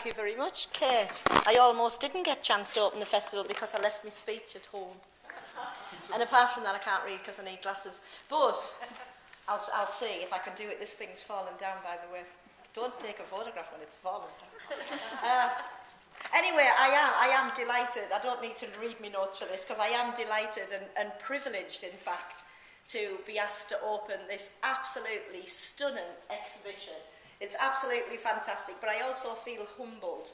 you very much, Kate. I almost didn't get a chance to open the festival because I left my speech at home. And apart from that, I can't read because I need glasses. But I'll see if I can do it. This thing's fallen down, by the way. Don't take a photograph when it's fallen down. Anyway, I am delighted. I don't need to read my notes for this because I am delighted and privileged, in fact, to be asked to open this absolutely stunning exhibition. It's absolutely fantastic, but I also feel humbled.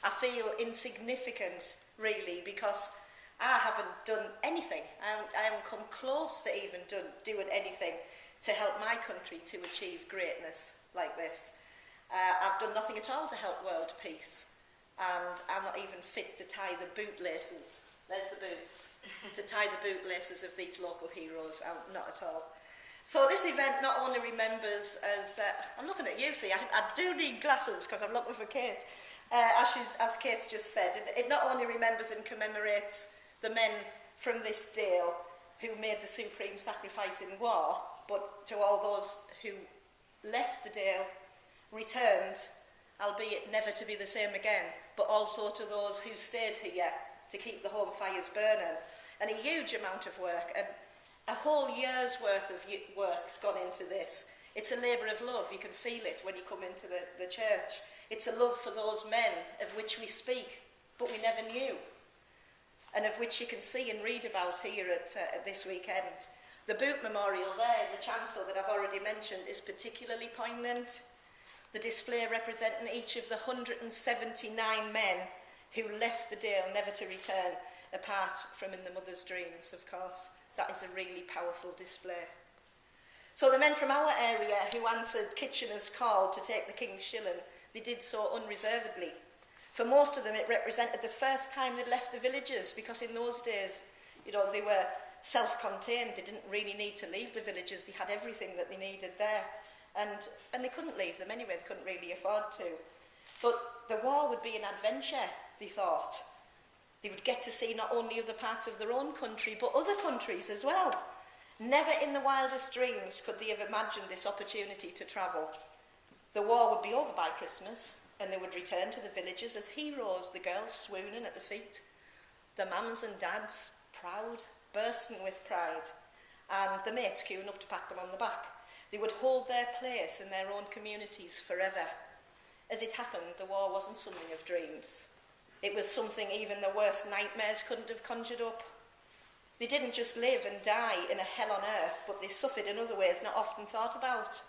I feel insignificant, really, because I haven't done anything. I haven't come close to even doing anything to help my country to achieve greatness like this. I've done nothing at all to help world peace, and I'm not even fit to tie the bootlaces. There's the boots. To tie the bootlaces of these local heroes. Not at all. So this event not only remembers as... I'm looking at you, see, I do need glasses because I'm looking for Kate. As Kate's just said, it not only remembers and commemorates the men from this Dale who made the supreme sacrifice in war, but to all those who left the Dale, returned, albeit never to be the same again, but also to those who stayed here to keep the home fires burning. And a huge amount of work, and a whole year's worth of work's gone into this. It's a labour of love. You can feel it when you come into the church. It's a love for those men of which we speak, but we never knew, and of which you can see and read about here at this weekend. The Boot Memorial there, the chancel that I've already mentioned, is particularly poignant. The display representing each of the 179 men who left the Dale never to return, apart from in the mother's dreams, of course. That is a really powerful display. So the men from our area who answered Kitchener's call to take the King's Shilling, they did so unreservedly. For most of them, it represented the first time they'd left the villages, because in those days, you know, they were self-contained. They didn't really need to leave the villages. They had everything that they needed there. And they couldn't leave them anyway. They couldn't really afford to. But the war would be an adventure, they thought. They would get to see not only other parts of their own country, but other countries as well. Never in the wildest dreams could they have imagined this opportunity to travel. The war would be over by Christmas, and they would return to the villages as heroes, the girls swooning at the feet, the mums and dads proud, bursting with pride, and the mates queuing up to pat them on the back. They would hold their place in their own communities forever. As it happened, the war wasn't something of dreams. It was something even the worst nightmares couldn't have conjured up. They didn't just live and die in a hell on earth, but they suffered in other ways not often thought about.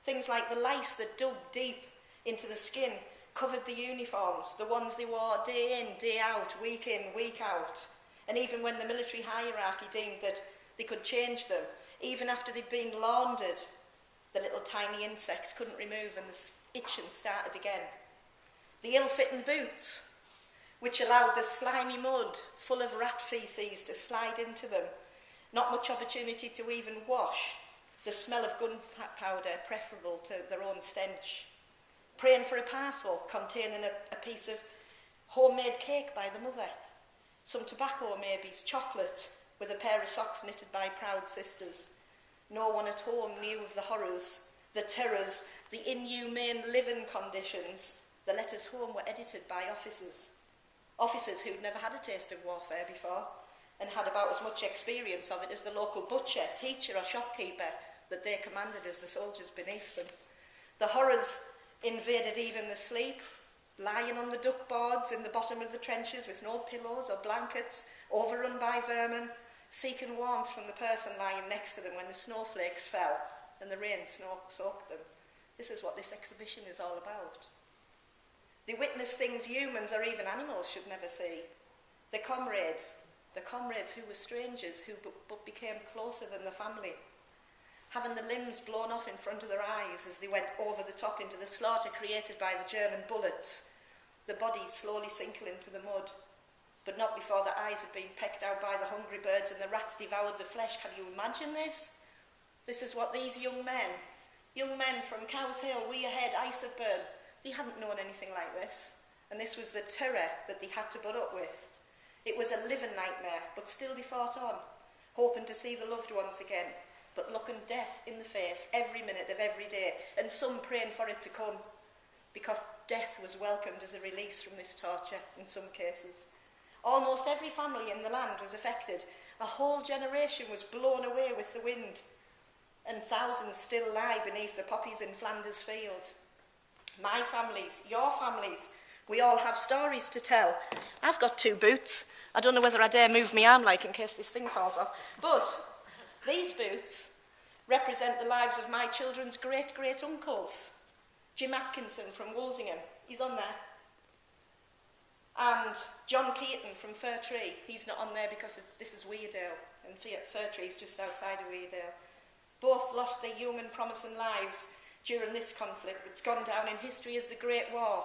Things like the lice that dug deep into the skin covered the uniforms, the ones they wore day in, day out, week in, week out. And even when the military hierarchy deemed that they could change them, even after they'd been laundered, the little tiny insects couldn't remove and the itching started again. The ill-fitting boots, which allowed the slimy mud full of rat faeces to slide into them. Not much opportunity to even wash. The smell of gunpowder preferable to their own stench. Praying for a parcel containing a piece of homemade cake by the mother. Some tobacco, maybe, chocolate, with a pair of socks knitted by proud sisters. No one at home knew of the horrors, the terrors, the inhumane living conditions. The letters home were edited by officers. Officers who'd never had a taste of warfare before and had about as much experience of it as the local butcher, teacher or shopkeeper that they commanded as the soldiers beneath them. The horrors invaded even the sleep, lying on the duck boards in the bottom of the trenches with no pillows or blankets, overrun by vermin, seeking warmth from the person lying next to them when the snowflakes fell and the rain soaked them. This is what this exhibition is all about. They witnessed things humans or even animals should never see. The comrades who were strangers, who but became closer than the family. Having the limbs blown off in front of their eyes as they went over the top into the slaughter created by the German bullets. The bodies slowly sinking into the mud, but not before the eyes had been pecked out by the hungry birds and the rats devoured the flesh. Can you imagine this? This is what these young men from Cowes Hill, Wearhead, Iserburn, they hadn't known anything like this, and this was the terror that they had to put up with. It was a living nightmare, but still they fought on, hoping to see the loved ones again, but looking death in the face every minute of every day, and some praying for it to come, death was welcomed as a release from this torture in some cases. Almost every family in the land was affected. A whole generation was blown away with the wind, and thousands still lie beneath the poppies in Flanders fields. My families, your families, we all have stories to tell. I've got 2 boots. I don't know whether I dare move my arm in case this thing falls off. But these boots represent the lives of my children's great-great-uncles. Jim Atkinson from Walsingham, he's on there. And John Keaton from Fir Tree, he's not on there because this is Weardale, and Fir Tree's just outside of Weardale. Both lost their young and promising lives during this conflict that's gone down in history as the Great War.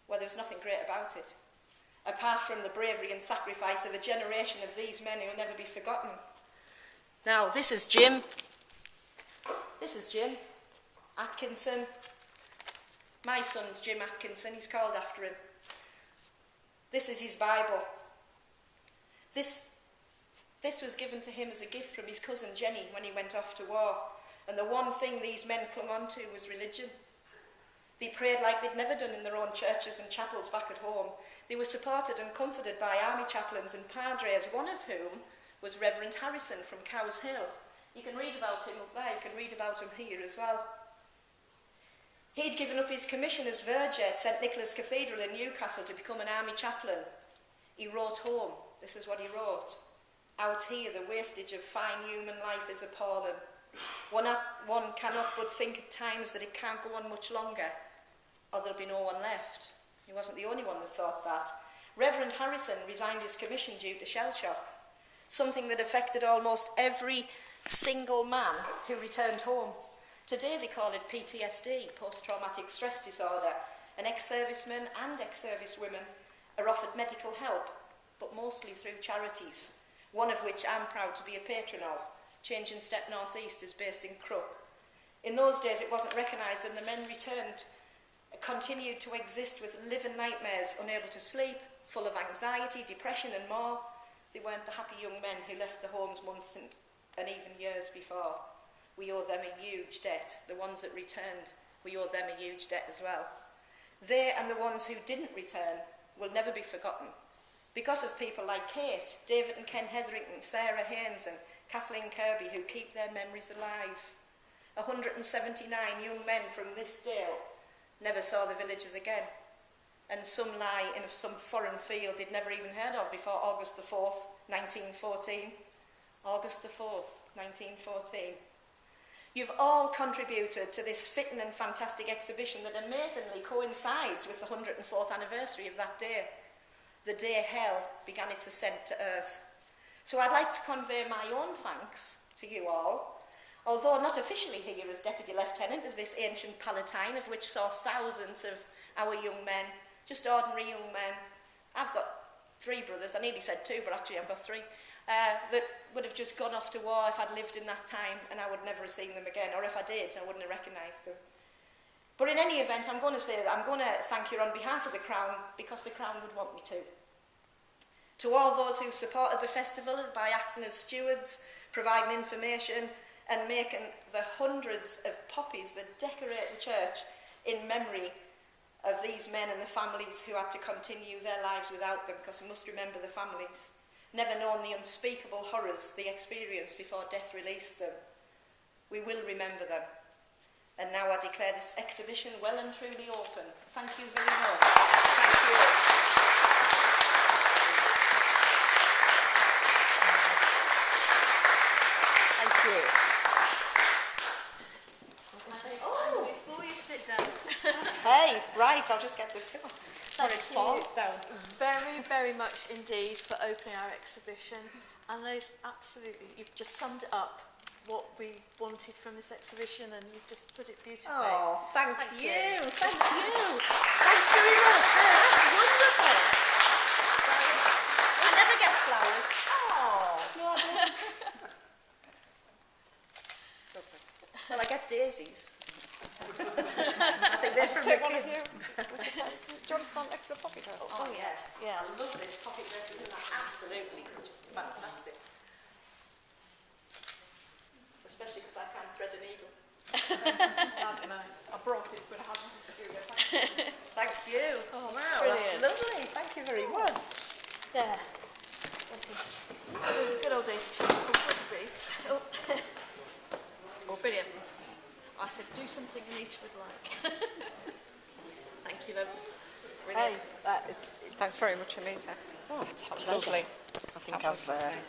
Well, there's nothing great about it, apart from the bravery and sacrifice of a generation of these men who will never be forgotten. Now, this is Jim. This is Jim Atkinson. My son's Jim Atkinson, he's called after him. This is his Bible. This was given to him as a gift from his cousin Jenny when he went off to war. And the one thing these men clung on to was religion. They prayed like they'd never done in their own churches and chapels back at home. They were supported and comforted by army chaplains and padres, one of whom was Reverend Harrison from Cowes Hill. You can read about him up there, you can read about him here as well. He'd given up his commission as verger at St Nicholas Cathedral in Newcastle to become an army chaplain. He wrote home, this is what he wrote: "Out here the wastage of fine human life is appalling. One cannot but think at times that it can't go on much longer, or there'll be no one left." He wasn't the only one that thought that. Reverend Harrison resigned his commission due to shell shock, something that affected almost every single man who returned home. Today they call it PTSD, post-traumatic stress disorder, and ex-servicemen and ex-servicewomen are offered medical help, but mostly through charities, one of which I'm proud to be a patron of. Change in Step North East is based in Crook. In those days it wasn't recognised, and the men continued to exist with living nightmares, unable to sleep, full of anxiety, depression and more. They weren't the happy young men who left the homes months and even years before. We owe them a huge debt. The ones that returned, we owe them a huge debt as well. They and the ones who didn't return will never be forgotten, because of people like Kate, David and Ken Hetherington, Sarah Haynes and Kathleen Kirby, who keep their memories alive. 179 young men from this dale never saw the villages again, and some lie in some foreign field they'd never even heard of before August the 4th, 1914. August the 4th, 1914. You've all contributed to this fitting and fantastic exhibition that amazingly coincides with the 104th anniversary of that day, the day hell began its ascent to earth. So I'd like to convey my own thanks to you all, although not officially here as Deputy Lieutenant of this ancient Palatine, of which saw thousands of our young men, just ordinary young men. I've got 3 brothers, I nearly said 2, but actually I've got 3, that would have just gone off to war if I'd lived in that time, and I would never have seen them again, or if I did, I wouldn't have recognised them. But in any event, I'm going to say that I'm going to thank you on behalf of the Crown, because the Crown would want me to. To all those who supported the festival by acting as stewards, providing information, and making the hundreds of poppies that decorate the church in memory of these men and the families who had to continue their lives without them, because we must remember the families, never known the unspeakable horrors they experienced before death released them. We will remember them. And now I declare this exhibition well and truly open. Thank you very much. Thank you. Thank you. Oh, before you sit down. Hey, right, I'll just get this on. Before it falls down. Very, very much indeed for opening our exhibition. And those absolutely, you've just summed it up, what we wanted from this exhibition, and you've just put it beautifully. Oh, thank you. Thank you. Thanks very much. That's wonderful. I never get flowers. Oh. No, I don't. Well, I get daisies. I think they're from the kids. Do you want to stand next to the poppy girl? Oh, yes. Yeah, I love this poppy dress, isn't that absolutely just fantastic. Especially because I can't thread a needle. I brought it, but I hadn't to do it. Thank you. Oh, wow, brilliant. that's lovely. Thank you very much. There. Good old days. Oh. Oh, brilliant. I said, do something Anita would like. Thank you, love. Hey, thanks very much, Anita. Oh, it's a That was pleasure. lovely. I think That was I've lovely.